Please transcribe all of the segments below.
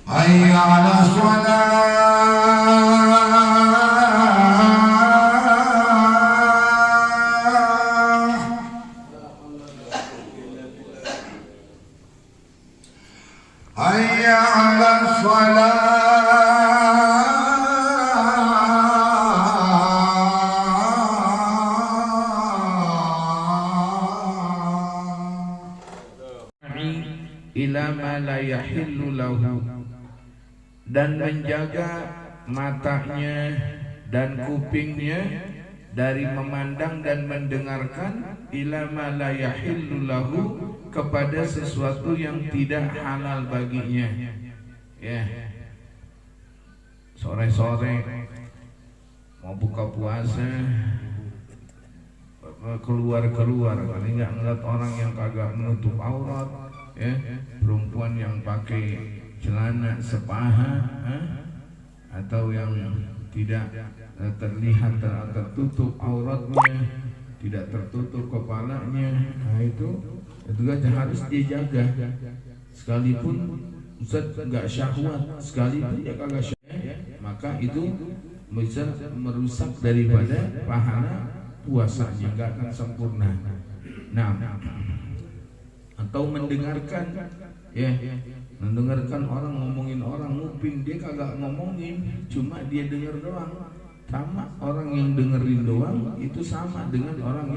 حي على الصلاة حي على ila ma la yahillu lahu, dan menjaga matanya dan kupingnya dari memandang dan mendengarkan ila ma la yahillu lahu, kepada sesuatu yang tidak halal baginya. Ya, sore-sore mau buka puasa keluar-keluar, kali nggak ngeliat orang yang kagak menutup aurat, ya, perempuan yang pakai celana sepaha, atau yang tidak terlihat tertutup auratnya, tidak tertutup kepalanya, nah itu kan harus dijaga. Sekalipun Ustaz nggak syahwat, sekalipun dia kagak syahwat, maka itu bisa merusak daripada pahala puasanya, nggak akan sempurna. Nah, atau mendengarkan, ya, mendengarkan orang ngomongin orang, nguping dia kagak ngomongin, cuma dia dengar doang. Sama orang yang dengerin doang itu sama dengan orang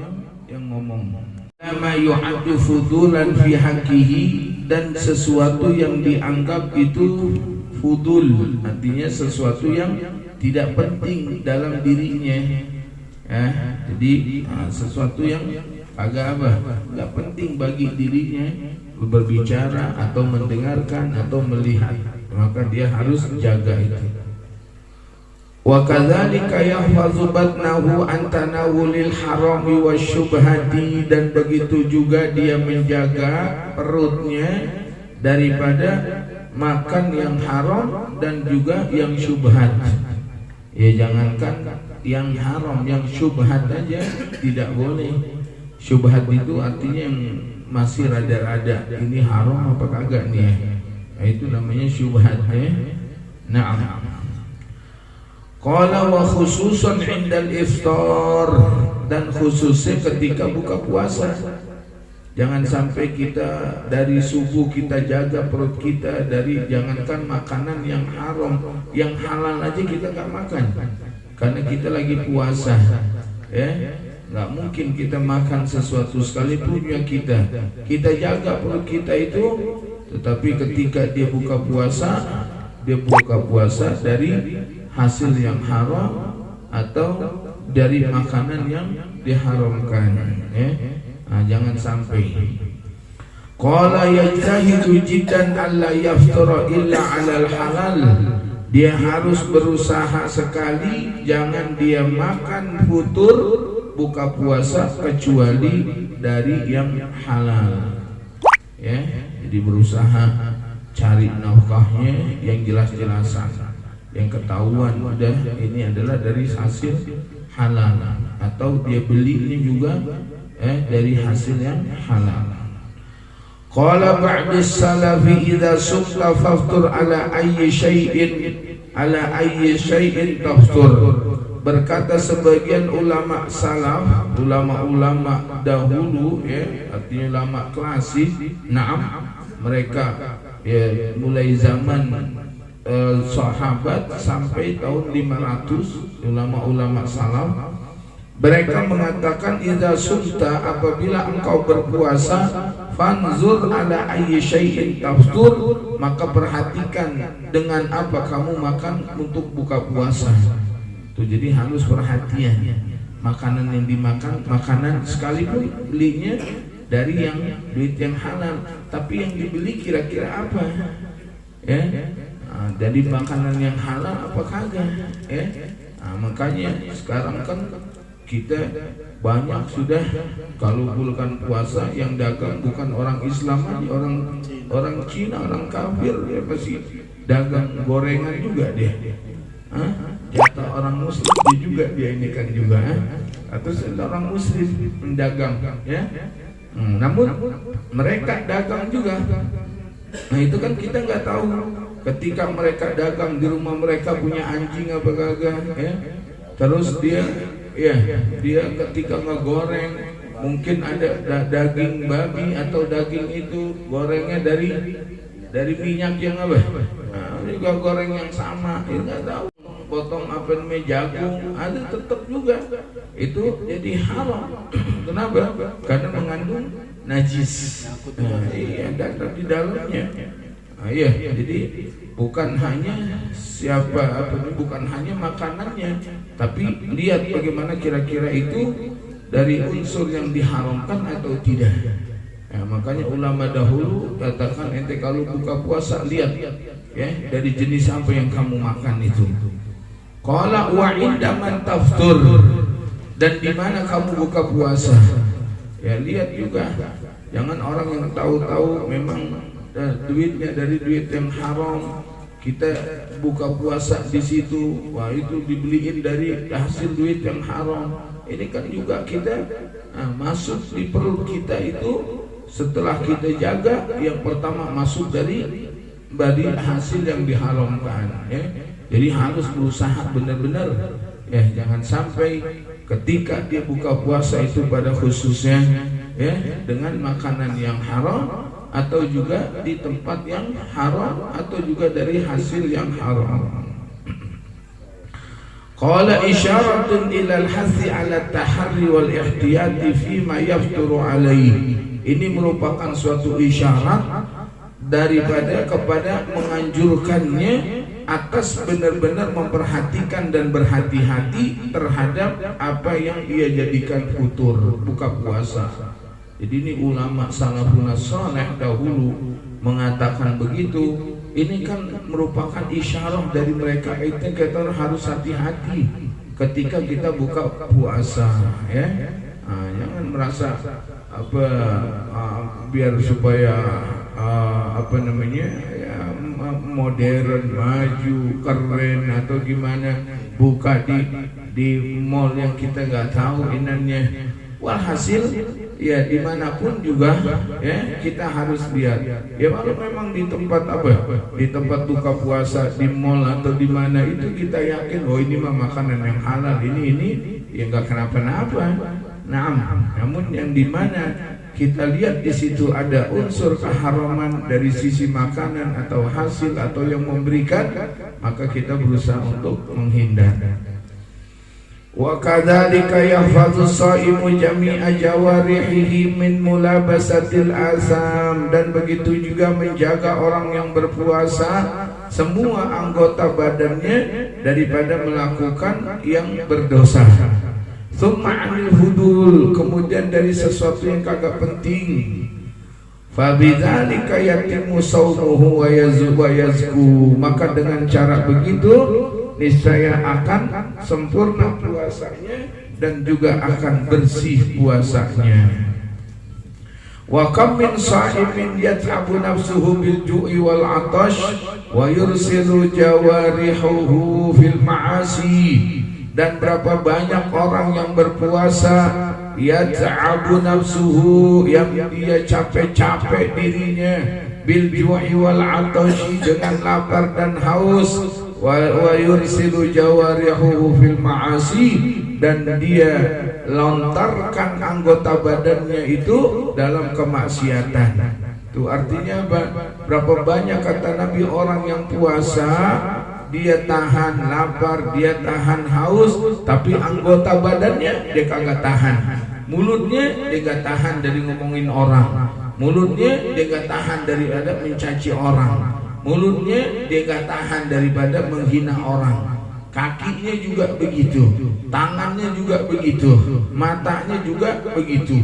yang ngomong. Nama yu'addu fudulan fi haqqihi, dan sesuatu yang dianggap itu fudul, artinya sesuatu yang tidak penting dalam dirinya. Jadi sesuatu yang agak nggak penting bagi dirinya, berbicara atau mendengarkan atau melihat, maka dia harus jaga itu. Wa kadzalika yahfazu batnahu an tanawulil harami wasyubhati, dan begitu juga dia menjaga perutnya daripada makan yang haram dan juga yang syubhat. Ya, jangankan yang haram, yang syubhat aja tidak boleh. Syubhat itu artinya yang masih rada-rada, ini haram apa kagak nih, nah, itu namanya syubhat, ya. Nah, qala wa khususan indal iftar, dan khususnya ketika buka puasa. Jangan sampai kita dari subuh kita jaga perut kita dari, jangankan makanan yang haram, yang halal aja kita gak makan karena kita lagi puasa, ya. Nggak mungkin kita makan sesuatu sekalipun yang kita jaga perut kita itu, tetapi ketika dia buka puasa dari hasil yang haram atau dari makanan yang diharamkan, ya. Nah, jangan sampai. Qala yajtahidu jiddan alla yaftara illa 'alal halal, dia harus berusaha sekali jangan dia makan futur buka puasa kecuali dari yang halal, ya. Jadi berusaha cari nafkahnya yang jelas-jelasan, yang ketahuan udah ini adalah dari hasil halal, atau dia belinya juga dari hasil yang halal. Qala ba'd as-salafi idza sumta faftur ala ayyi syai'in taftur. Berkata sebagian ulama salaf, ulama-ulama dahulu, ya, artinya ulama klasik, na'am, mereka, ya, mulai zaman sahabat sampai tahun 500, ulama-ulama salaf, mereka mengatakan idza sumta, apabila engkau berpuasa, fanzur ala ayyi syai'in taftur, maka perhatikan dengan apa kamu makan untuk buka puasa. Tuh, jadi harus perhatian makanan yang dimakan, makanan sekalipun belinya dari yang duit yang halal, tapi yang dibeli kira-kira apa, ya. Nah, dari makanan yang halal apa kagak, ya. Nah, makanya sekarang kan kita banyak sudah, kalau bulan puasa yang dagang bukan orang Islam aja, orang Cina, orang kafir, ya pasti dagang gorengan juga dia. Jatah orang muslim dia juga, dia ini kan juga, atau orang muslim mendagang, ya. Namun mereka dagang juga. Nah, itu kan kita nggak tahu ketika mereka dagang di rumah mereka punya anjing apa kagak ya. Terus dia ketika ngegoreng mungkin ada daging babi atau daging itu gorengnya dari minyak yang apa? Nah, juga goreng yang sama, ya nggak tahu. Potong apa namanya jagung, ada tetap juga itu jadi haram. Kenapa? Karena mengandung najis. Iya, ada di dalamnya. Iya, jadi bukan hanya bukan hanya makanannya, tapi lihat bagaimana kira-kira itu dari unsur yang diharamkan atau tidak. Ya, makanya ulama dahulu katakan ente kalau buka puasa lihat ya dari jenis apa yang kamu makan itu. Qala wa indaman taftur, dan di mana kamu buka puasa. Ya lihat juga, jangan orang yang tahu-tahu memang duitnya dari duit yang haram, kita buka puasa di situ, wah itu dibeliin dari hasil duit yang haram. Ini kan juga kita masuk di perut kita itu setelah kita jaga, yang pertama masuk dari hasil yang diharamkan ya. Jadi harus berusaha benar-benar ya, jangan sampai ketika dia buka puasa itu pada khususnya ya dengan makanan yang haram, atau juga di tempat yang haram, atau juga dari hasil yang haram. Qala isyaratun ila al-hathi ala at-tahri wal ihtiyati fi ma yafturu alaihi. Ini merupakan suatu isyarat daripada kepada menganjurkannya atas benar-benar memperhatikan dan berhati-hati terhadap apa yang ia jadikan futur, buka puasa. Jadi ini ulama salafun saleh dahulu mengatakan begitu. Ini kan merupakan isyarat dari mereka, itu kita harus hati-hati ketika kita buka puasa ya. Jangan merasa biar supaya modern, maju, keren atau gimana, buka di mall yang kita nggak tahu inannya. Walhasil ya dimanapun juga ya kita harus lihat ya, kalau memang di tempat di tempat buka puasa di mall atau di mana itu kita yakin oh ini mah makanan yang halal, ini ya nggak kenapa-napa. Namun yang dimana kita lihat di situ ada unsur keharaman dari sisi makanan atau hasil atau yang memberikan, maka kita berusaha untuk menghindar. Wa kadzalika yahfazu shaimu jami'a jawarihi min mulabasatil azam, dan begitu juga menjaga orang yang berpuasa semua anggota badannya daripada melakukan yang berdosa. Tsumma 'anil hudul, kemudian dari sesuatu yang kagak penting. Fa bidzalika yatimmu shaumuhu wa yazku, maka dengan cara begitu niscaya akan sempurna puasanya dan juga akan bersih puasanya. Wa kam min sha'imin yat'abu nafsuhu bil ju'i wal 'atash wa yursilu jawarihuhu fil ma'asi. Dan berapa banyak orang yang berpuasa yat'abu nafsuhu, yang dia capek-capek dirinya bil ju'i wal 'atash, dengan lapar dan haus, wa yursilu jawarihuhu fil ma'asi, dan dia lontarkan anggota badannya itu dalam kemaksiatan. Itu artinya berapa banyak kata Nabi orang yang puasa dia tahan lapar, dia tahan haus, tapi anggota badannya dia kagak tahan. Mulutnya dia gak tahan dari ngomongin orang, mulutnya dia gak tahan daripada mencaci orang, mulutnya dia gak tahan daripada menghina orang, kakinya juga begitu, tangannya juga begitu, matanya juga begitu.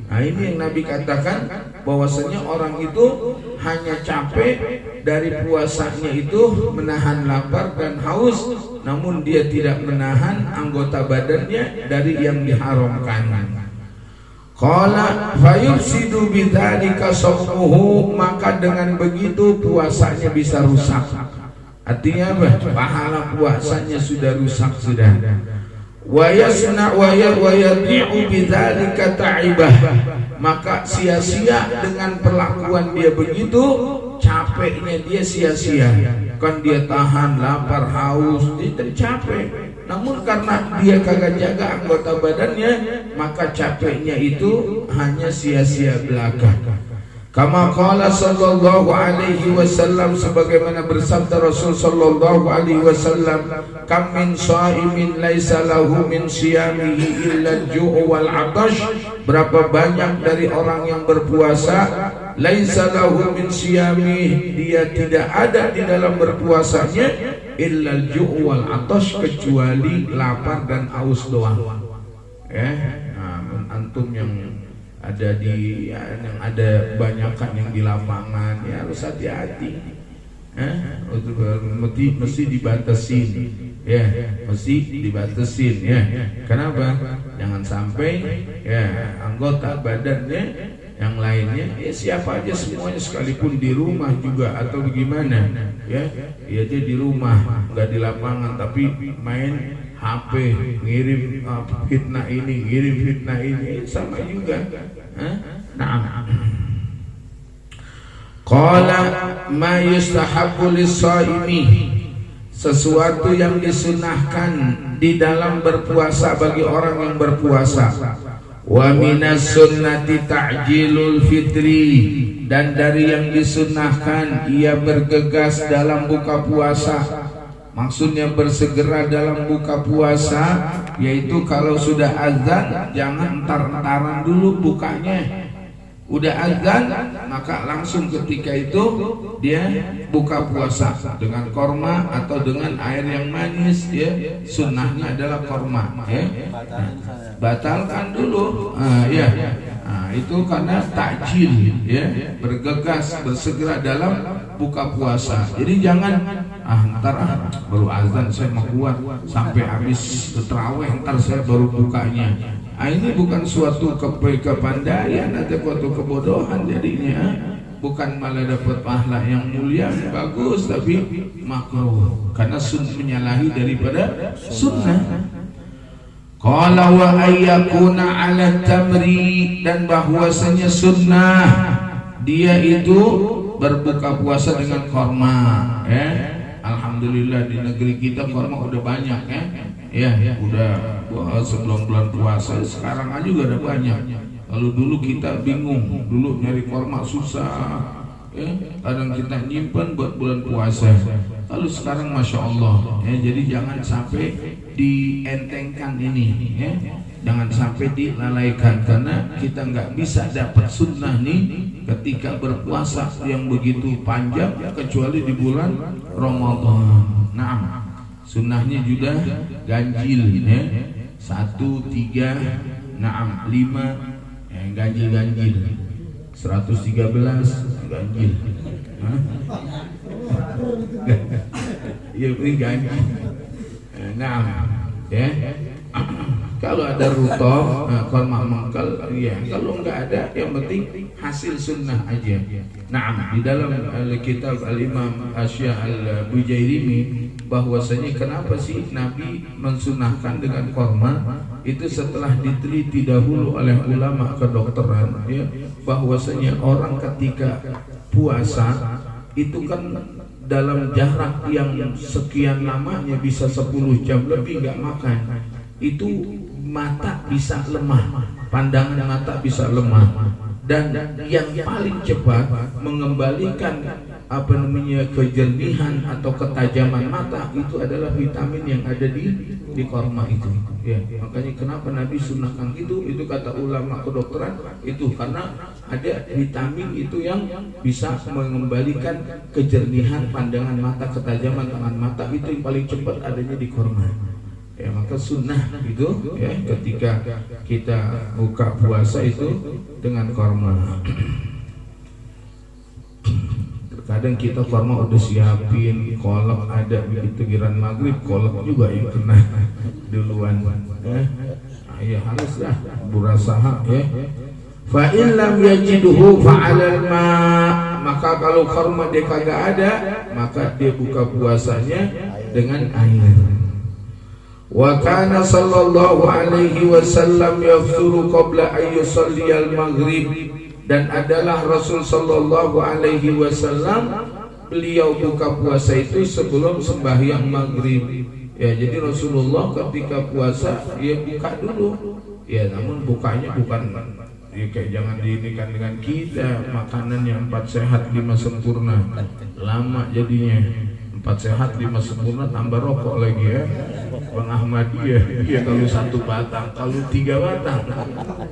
Nah ini yang Nabi katakan bahwasanya orang itu hanya capek dari puasanya itu menahan lapar dan haus, namun dia tidak menahan anggota badannya dari yang diharamkan. Qala fayufsidu bidzalika shaumuhu, maka dengan begitu puasanya bisa rusak. Artinya apa? Pahala puasanya sudah rusak sudah. Wa yasna wa yadhi'u bidzalika ta'ibah, maka sia-sia dengan perlakuan dia begitu, capek capeknya dia sia-sia. Kan dia tahan lapar, haus, dia capek. Namun karena dia kagak jaga anggota badannya, maka capeknya itu hanya sia-sia belaka. Kama qala sallallahu alaihi wasallam, sebagaimana bersabda Rasul sallallahu alaihi wasallam, kam min shaimin laisa lahu min siyamihi illa al-ju' wal 'atash. Berapa banyak dari orang yang berpuasa, laisa lahu min siyamihi, dia tidak ada di dalam berpuasanya illa al-ju' wal 'atash, kecuali lapar dan haus doang. Antum yang ada yang ada banyakan yang di lapangan, ya harus hati-hati. Mesti dibatasin, ya, mesti dibatasin, ya. Kenapa? Jangan sampai ya anggota badannya yang lainnya, ya siapa aja semuanya, sekalipun di rumah juga atau bagaimana, ya, dia di rumah nggak di lapangan tapi main HP, ngirim fitnah ini, ngirim fitnah ini, sama juga. Nah, qala ma yustahabbu lis-shaimi, sesuatu yang disunahkan di dalam berpuasa bagi orang yang berpuasa. Wa minas sunnati ta'jilul fitri, dan dari yang disunahkan ia bergegas dalam buka puasa. Maksudnya bersegera dalam buka puasa, yaitu kalau sudah azan jangan entar-entaran dulu bukanya. Udah azan maka langsung ketika itu dia buka puasa dengan korma atau dengan air yang manis, ya. Sunnahnya adalah korma, ya. Batalkan dulu, ya. Itu karena takjil, ya, bergegas, bersegera dalam buka puasa. Jadi jangan ntar baru azan saya mau kuat sampai habis terawih ntar saya baru bukanya. Ini bukan suatu kepandaian atau suatu kebodohan jadinya. Bukan malah dapat pahala yang mulia, bagus, tapi makruh karena menyalahi daripada sunnah. Qala wa ayyakuna 'ala tamri, dan bahwasanya sunnah dia itu berbuka puasa dengan korma, ya. Alhamdulillah di negeri kita korma udah banyak, ya. Udah sebelum bulan puasa, sekarang aja juga ada banyak. Kalau dulu kita bingung, dulu nyari korma susah, ya. Kadang kita nyimpen buat bulan puasa. Kalau sekarang masya Allah, ya. Jadi jangan sampai dientengkan ini, ya. Jangan sampai dilalaikan, karena kita nggak bisa dapat sunnah nih ketika berpuasa yang begitu panjang kecuali di bulan Ramadan. Nah, sunnahnya juga ganjil, ya. 1, 3, 5, ganjil. 113 ganjil. Ya ini ganjil. Nah, ya. Kalau ada rutoh, korma mangkal, ya. Kalau nggak ada, yang penting hasil sunnah aja. Nah, di dalam kitab Al-Imam Asya Al-Bujairimi, bahwasanya kenapa sih Nabi mensunahkan dengan korma, itu setelah diteliti dahulu oleh ulama kedokteran, ya, bahwasanya orang ketika puasa itu kan dalam jarak yang sekian lamanya, bisa 10 jam lebih nggak makan, itu mata bisa lemah, pandangan mata bisa lemah, dan yang paling cepat mengembalikan kejernihan atau ketajaman mata itu adalah vitamin yang ada di korma itu, ya. Makanya kenapa Nabi sunahkan itu kata ulama kedokteran itu karena ada vitamin itu yang bisa mengembalikan kejernihan pandangan mata, ketajaman tangan mata, itu yang paling cepat adanya di korma. Ya, maka sunnah itu, ya, ketika kita buka puasa itu dengan korma. Kadang kita korma udah siapin, kolak ada, begitu giran maghrib kolak juga yang kena duluan, ya. Ya harus dah berusaha, ya. Fa in lam yajidhu fa'alal ma, maka kalau korma dia kagak ada, maka dia buka puasanya dengan air. Wa kana sallallahu alaihi wasallam yafturu qabla an yusalliyal maghrib, dan adalah Rasul sallallahu alaihi wasallam beliau buka puasa itu sebelum sembahyang maghrib. Ya, jadi Rasulullah ketika puasa dia buka dulu. Ya, namun bukanya bukan ya, kayak jangan diinikan dengan kita makanan yang 4 sehat 5 sempurna. Lama jadinya. 4 sehat 5 sempurna tambah rokok lagi ya. Bang Ahmad ya kalau 1 batang, kalau 3 batang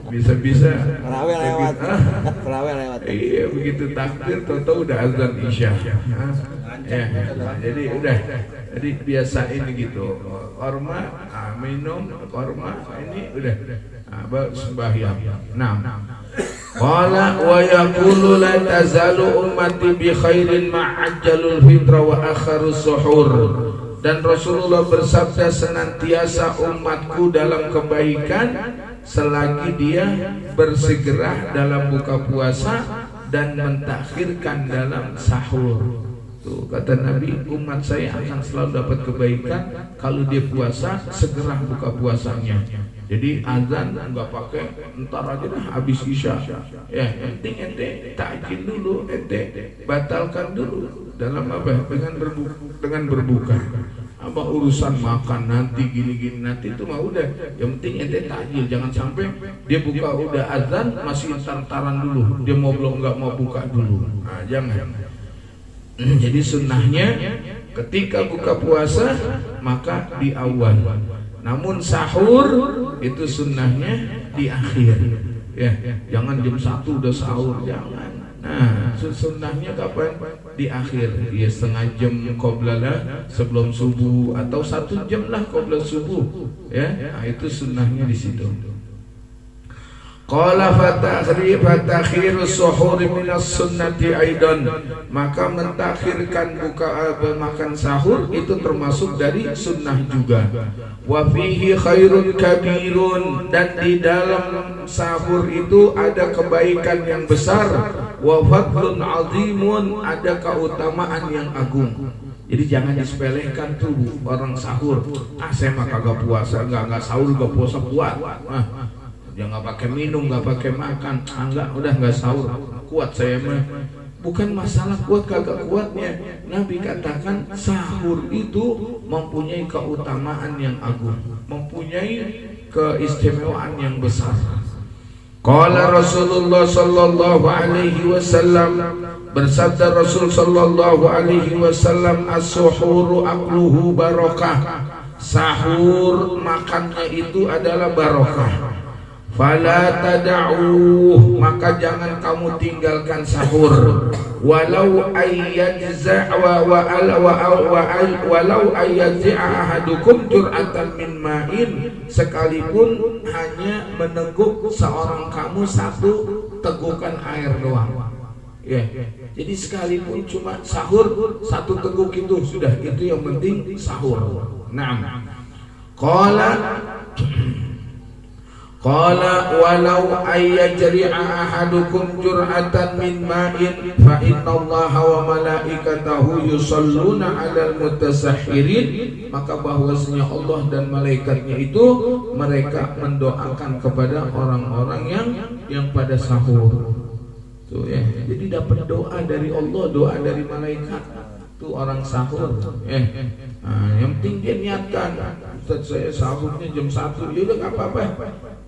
bisa-bisa Terawih lewat. Iya, begitu takbir tahu udah azan isya. Ya, jadi udah. Jadi biasain gitu. Korma, minum korma ini udah. Sembahyang. Nah. Qala wa yaqulu la tazalu ummati bi khairin ma'ajjalul fitra wa akharus suhur. Dan Rasulullah bersabda, senantiasa umatku dalam kebaikan selagi dia bersegera dalam buka puasa dan mentakhirkan dalam sahur. Tuh kata Nabi, umat saya akan selalu dapat kebaikan kalau dia puasa segera buka puasanya. Jadi azan nggak pakai entar aja dah habis isya. Ya, penting ente takjil dulu, ente batalkan dulu dalam apa? Dengan berbuka. Apa urusan makan nanti gini-gini nanti itu mah udah. Yang penting ente takjil, jangan sampai dia buka udah azan masih entar-entaran dulu. Dia mau belum nggak mau buka dulu. Nah, jangan. Jadi sunnahnya ketika buka puasa maka di awal. Namun sahur itu sunnahnya di akhir. Ya, jangan jam 1 udah sahur, jangan. Nah, sunnahnya kapan? Di akhir. Ya, setengah jam qoblalah sebelum subuh atau 1 jam lah qobla subuh. Ya, nah, itu sunnahnya di situ. Qala fatakhiru suhuri minas sunnati aidan, maka mentakhirkan buka makan sahur itu termasuk dari sunnah juga. Wa fihi khairun kabirun, dan di dalam sahur itu ada kebaikan yang besar. Wa fadlun azimun, ada keutamaan yang agung. Jadi jangan disepelekan tuh orang sahur. Saya mah kagak puasa, enggak sahur enggak puasa kuat. Dia nggak pakai minum, nggak pakai makan, enggak, udah nggak sahur, kuat saya mah. Bukan masalah kuat kagak kuatnya. Nabi katakan sahur itu mempunyai keutamaan yang agung, mempunyai keistimewaan yang besar. Qala Rasulullah sallallahu alaihi wasallam, bersabda Rasul sallallahu alaihi wasallam, as-suhuru aqluhu barakah. Sahur makannya itu adalah barakah. Fala tada'uh, maka jangan kamu tinggalkan sahur. Walau ayyajza' walau ayyajza' ahadukum jur'atan min ma'in, sekalipun hanya meneguk seorang kamu 1 tegukan air doang. Ya, jadi sekalipun cuma sahur 1 teguk itu sudah, itu yang penting sahur. Naam. Qala walau ayyajri'a ahadukum jur'atan min ma'in fa innallaha wa malaikatahu yusalluna 'alal mutasahhirin, maka bahwasanya Allah dan malaikatnya itu mereka mendoakan kepada orang-orang yang pada sahur. Tuh ya, jadi dapat doa dari Allah, doa dari malaikat. Tuh orang sahur. Nah, yang penting dia niatkan. Ustaz, saya sahurnya jam 1, ya udah nggak apa-apa.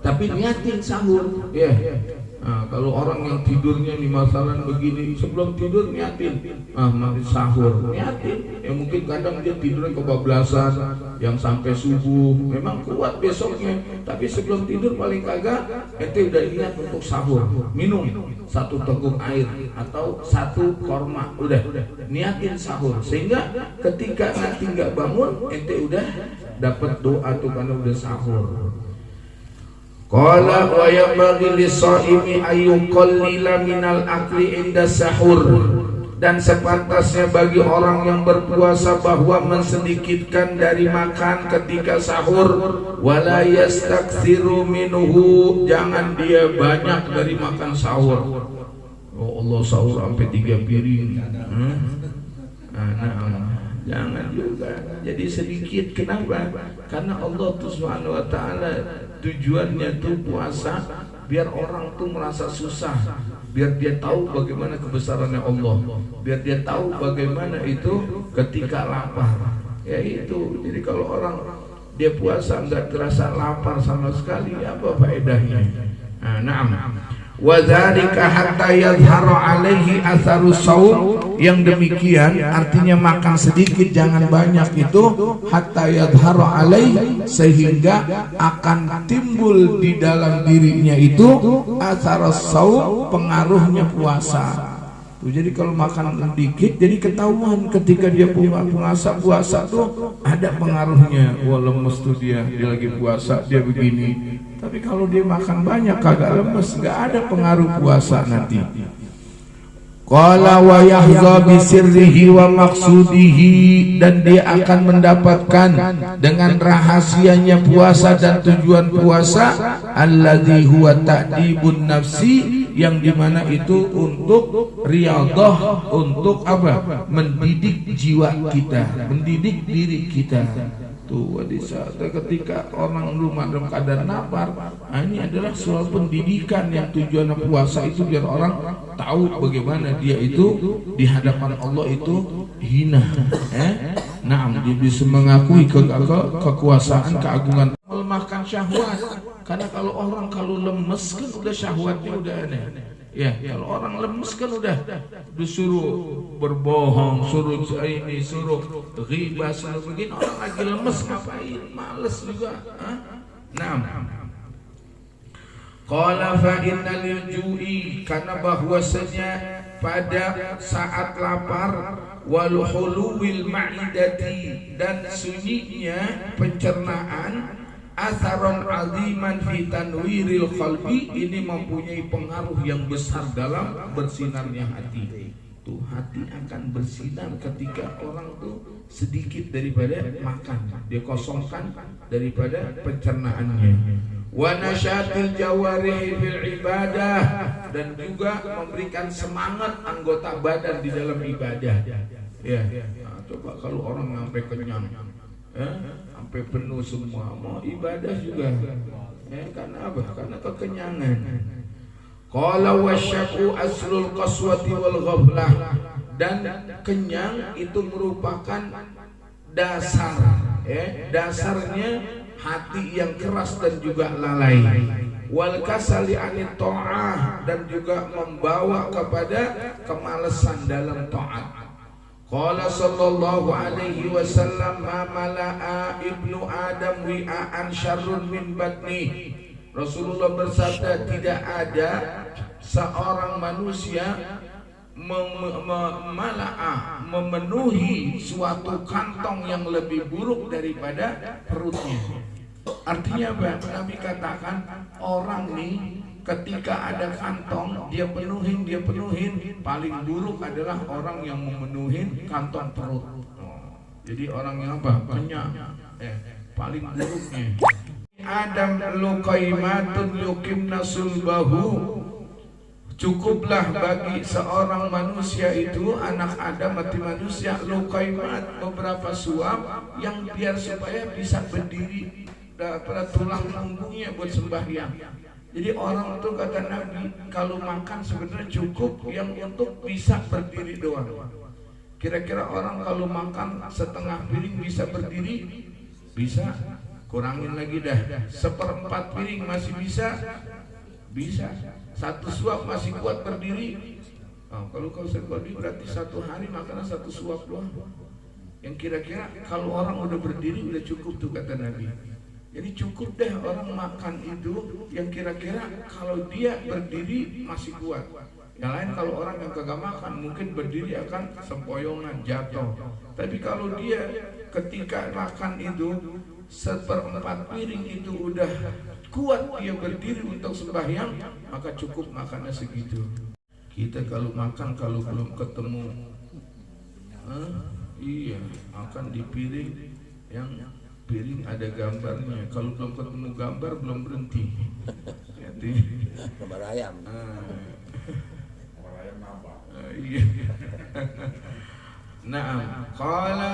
Tapi niatin sahur. Ya. Nah, kalau orang yang tidurnya nih masalah begini, sebelum tidur niatin. Mari sahur, niatin. Ya mungkin kadang dia tidurnya kebablasan, yang sampai subuh. Memang kuat besoknya, tapi sebelum tidur paling kagak ente udah niat untuk sahur. Minum 1 teguk air atau 1 korma, udah niatin sahur, sehingga ketika nanti nggak bangun ente udah dapat doa tuh karena udah sahur. Qala wa yambaghi lis-shaimi ayyuqallila minal akli inda sahur, dan sepantasnya bagi orang yang berpuasa bahwa mensedikitkan dari makan ketika sahur. Wala yastaksiru minhu, jangan dia banyak dari makan sahur. Oh Allah, sahur sampai 3 piring. Jangan juga. Jadi sedikit. Kenapa? Karena Allah Subhanahu wa taala tujuannya tuh puasa biar orang tuh merasa susah. biar dia tahu bagaimana kebesarannya Allah, biar dia tahu bagaimana itu ketika lapar. Ya itu. Jadi kalau orang dia puasa nggak terasa lapar sama sekali, apa faedahnya? Nah, wa dzalika hatta yadhharu alaihi atharus shaum, yang demikian artinya makan sedikit jangan banyak itu hatta yadhharu alaihi, sehingga akan timbul di dalam dirinya itu atharus shaum, pengaruhnya puasa. Tuh, jadi kalau makan sedikit jadi ketahuan ketika dia puasa tuh ada pengaruhnya. Wah, lemes tuh dia lagi puasa dia begini. Tapi kalau dia makan banyak kagak lemes, nggak ada pengaruh puasa nanti. Qala wa yahza bi sirrihi wa maqsudihi, dan dia akan mendapatkan dengan rahasianya puasa dan tujuan puasa alladzi huwa ta'dibun nafsi, yang dimana itu untuk riyadhah, untuk apa? Mendidik jiwa kita, mendidik diri kita. Tuh, di saat ketika orang rumah dalam keadaan lapar, ini adalah soal pendidikan yang tujuan puasa itu biar orang tahu bagaimana dia itu di hadapan Allah itu hina. Nah, dia bisa mengakui kekuasaan, keagungan, melemahkan syahwat. Karena kalau lemes kan udah syahwatnya udah aneh. Ya, kalau orang lemes kan udah disuruh berbohong, suruh ini, suruh ghibah, suruh begini. Orang lagi lemes ngapain? Males juga. Nah, qala fa innal ju'i, karena bahwasanya pada saat lapar, wal huluwil ma'idati, dan sunyinya pencernaan, atharon aziman fi tanwiril qalbi, ini mempunyai pengaruh yang besar dalam bersinarnya hati. Tuh, hati akan bersinar ketika orang tuh sedikit daripada makan, dia kosongkan daripada pencernaannya. Wa nasyatil jawarih fil ibadah, dan juga memberikan semangat anggota badan di dalam ibadah. Ya, nah, coba kalau orang sampai kenyang, sampai penuh semua, mau ibadah juga, karena apa? Karena kekenyangan. Qala wasyaku aslul qaswati wal ghaflah, dan kenyang itu merupakan dasar, dasarnya hati yang keras dan juga lalai. Wal kasali anit ta'ah, dan juga membawa kepada kemalasan dalam taat. Qala sallallahu alaihi wasallam, ma mala'a ibnu adam wi'an syarrun min batni. Rasulullah bersabda, tidak ada seorang manusia memenuhi suatu kantong yang lebih buruk daripada perutnya. Artinya apa? Nabi katakan, orang nih ketika ada kantong dia penuhin, paling buruk adalah orang yang memenuhi kantong perut. Jadi orang yang apa? Kenyang, paling buruknya. Adam luqaimatun yuqimna sulbahu, cukuplah bagi seorang manusia itu, anak Adam mati manusia, luqaimat, beberapa suap yang biar supaya bisa berdiri pada tulang punggungnya buat sembahyang. Jadi orang itu kata Nabi, kalau makan sebenarnya cukup yang untuk bisa berdiri doang. Kira-kira orang kalau makan setengah piring bisa berdiri? Bisa. Kurangin lagi dah, 1/4 piring masih bisa? Bisa. 1 suap masih kuat berdiri? Kalau sekali berarti 1 hari makan 1 suap doang. Yang kira-kira kalau orang udah berdiri udah cukup tuh kata Nabi. Jadi cukup deh orang makan itu yang kira-kira kalau dia berdiri masih kuat. Yang lain kalau orang yang kagak makan mungkin berdiri akan sempoyongan, jatuh. Tapi kalau dia ketika makan itu 1/4 piring itu udah kuat dia berdiri untuk sembahyang, maka cukup makannya segitu. Kita kalau makan kalau belum ketemu, iya makan di piring yang piring ada gambarnya. Kalau belum ketemu gambar belum berhenti. Gambar ayam. Gambar ayam apa? Iya. Nah, qala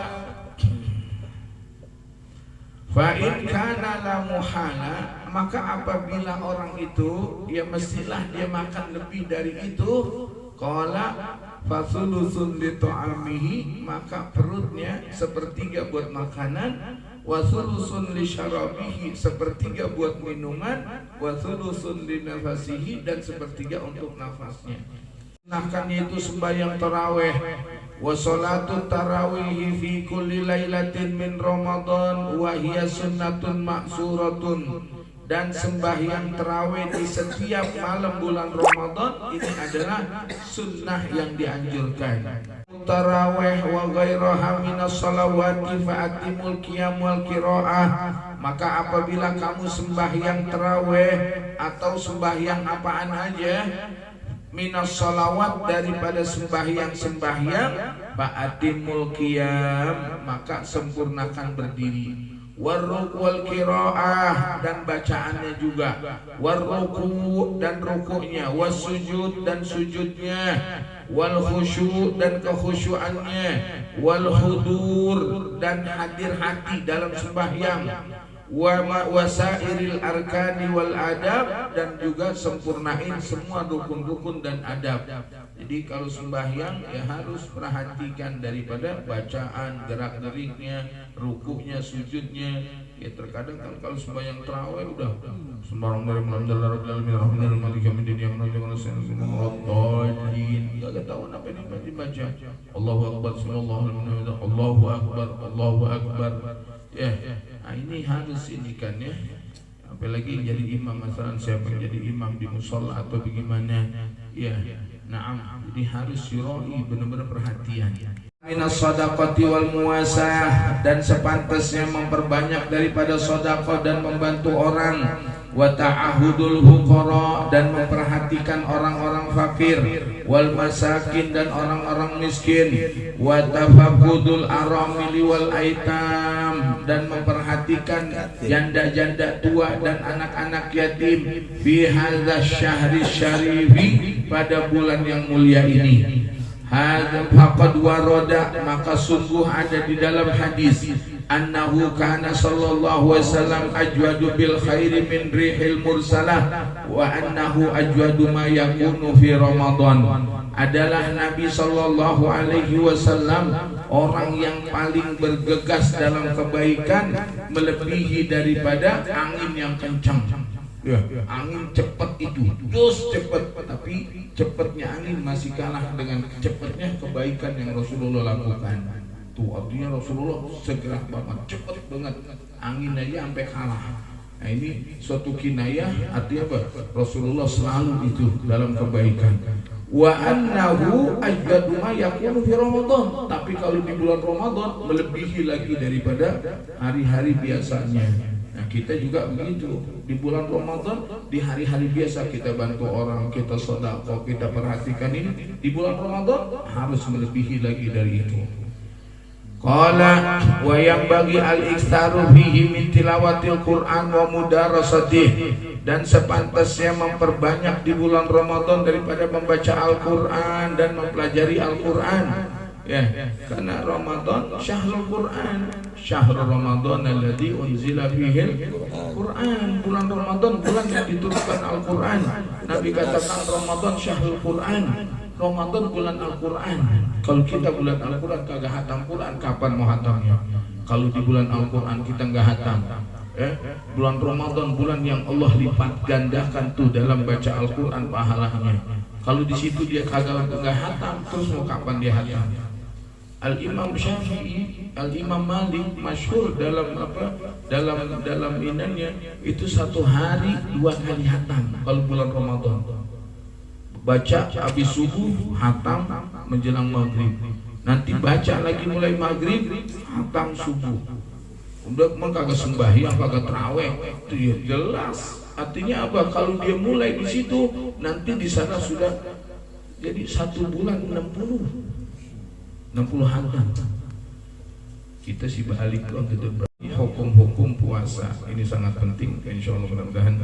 Fa in kana la muhala, maka apabila orang itu ya mestilah dia makan lebih dari itu, qala fasulusun li ta'amihi, maka perutnya sepertiga buat makanan, wa sulusun li syarabihi, sepertiga buat minuman, wa sulusun li nafasihi, dan sepertiga untuk nafasnya. Sunahkannya itu sembahyang tarawih, wa sholatu tarawihi fi kulli lailatin min Ramadan wa hiya sunnatun maksuratun, dan sembahyang tarawih di setiap malam bulan Ramadan ini adalah sunnah yang dianjurkan. Tarawih wa ghairaha minas salawati fa'atimul qiyam wal qiraah, maka apabila kamu sembahyang tarawih atau sembahyang apaan aja minas salawat, daripada sembahyang fa'atimul qiyam, maka sempurnakan berdiri, warruku wal qiraah, dan bacaannya juga, warruku dan rukuknya, wasujud dan sujudnya, wal khusyu dan kekhusyuannya, wal hudur dan hadir hati dalam sembahyang, wa wasairil arkani wal adab, dan juga sempurnain semua rukun-rukun dan adab. Jadi kalau sembahyang ya harus perhatikan daripada bacaan, gerak-geriknya, rukuknya, sujudnya. Ya terkadang kan kalau sembahyang tarawih udah sembarang dari enggak ketahuan apa yang dibaca. Allahu akbar, sallallahu alaihi wasallam, Allahu akbar, Allahu akbar. Ya, nah ini harus ini kan ya. Apalagi jadi imam, masalah siapa yang jadi imam di musola atau bagaimana. Ya, na'am. Jadi harus syuroi, benar-benar perhatian. Minas shadaqati wal muwasah, dan sepantasnya memperbanyak daripada sedekah dan membantu orang, wa ta'ahudul fuqara, dan memperhatikan orang-orang fakir, wal masakin, dan orang-orang miskin, wa tafaqqudul aramili wal aitam, dan memperhatikan janda-janda tua dan anak-anak yatim, fi hadzal syahri syarifi, pada bulan yang mulia ini. Hadza faqad warada, maka sungguh ada di dalam hadis, annahu kana sallallahu alaihi wasallam ajwadu bil khairi min rihil mursalah, wa annahu ajwadu ma yakunu fi Ramadan. Adalah Nabi sallallahu alaihi wasallam orang yang paling bergegas dalam kebaikan, melebihi daripada angin yang kencang. Ya, angin cepat itu, terus cepat, tapi cepatnya angin masih kalah dengan cepatnya kebaikan yang Rasulullah lakukan. Tuh artinya Rasulullah segera banget, cepat banget, angin aja sampai kalah. Nah ini suatu kinayah, artinya apa? Rasulullah selalu itu dalam kebaikan. Wa annahu ajwadu ma yakunu fi Ramadan, tapi kalau di bulan Ramadan melebihi lagi daripada hari-hari biasanya. Nah kita juga begitu, di bulan Ramadan, di hari-hari biasa kita bantu orang, kita sedekah, kita perhatikan ini, di bulan Ramadan harus melebihi lagi dari itu. Qala wa yanbaghi al-ikstaru fihi min tilawatil Qur'an wa mudarasatih, dan sepantasnya memperbanyak di bulan Ramadan daripada membaca Al-Qur'an dan mempelajari Al-Qur'an. Ya, karena Ramadan syahrul Quran, syahrul Ramadan alladzi unzila fihi Quran, bulan Ramadan bulan yang diturunkan Al-Quran. Nabi katakan Ramadan syahrul Quran, Ramadan bulan Al-Quran. Kalau kita bulan Al-Quran kagak hatam Quran, kapan mau hatamnya? Kalau di bulan Al-Quran kita nggak hatam, bulan Ramadan bulan yang Allah lipat gandakan tuh dalam baca Al-Quran pahalanya. Kalau di situ dia kagak nggak hatam, terus mau kapan dia hatam? Al-Imam Syafi'i, Al-Imam Malik masyhur dalam apa? Dalam inannya itu satu hari 2 kali hatam kalau bulan Ramadan. Baca habis subuh, hatam menjelang maghrib. Nanti baca lagi mulai maghrib, hatam subuh. Udah kagak sembahyang, kagak tarawih, itu ya jelas. Artinya apa? Kalau dia mulai di situ, nanti di sana sudah jadi 1 bulan 60 hatam. Kita sih balik ke depan. Hukum-hukum puasa ini sangat penting. Insya Allah mudah-mudahan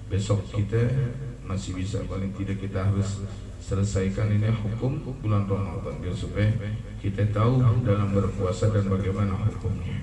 besok kita masih bisa, paling tidak kita harus selesaikan ini hukum bulan Ramadan biar supaya kita tahu dalam berpuasa dan bagaimana hukumnya.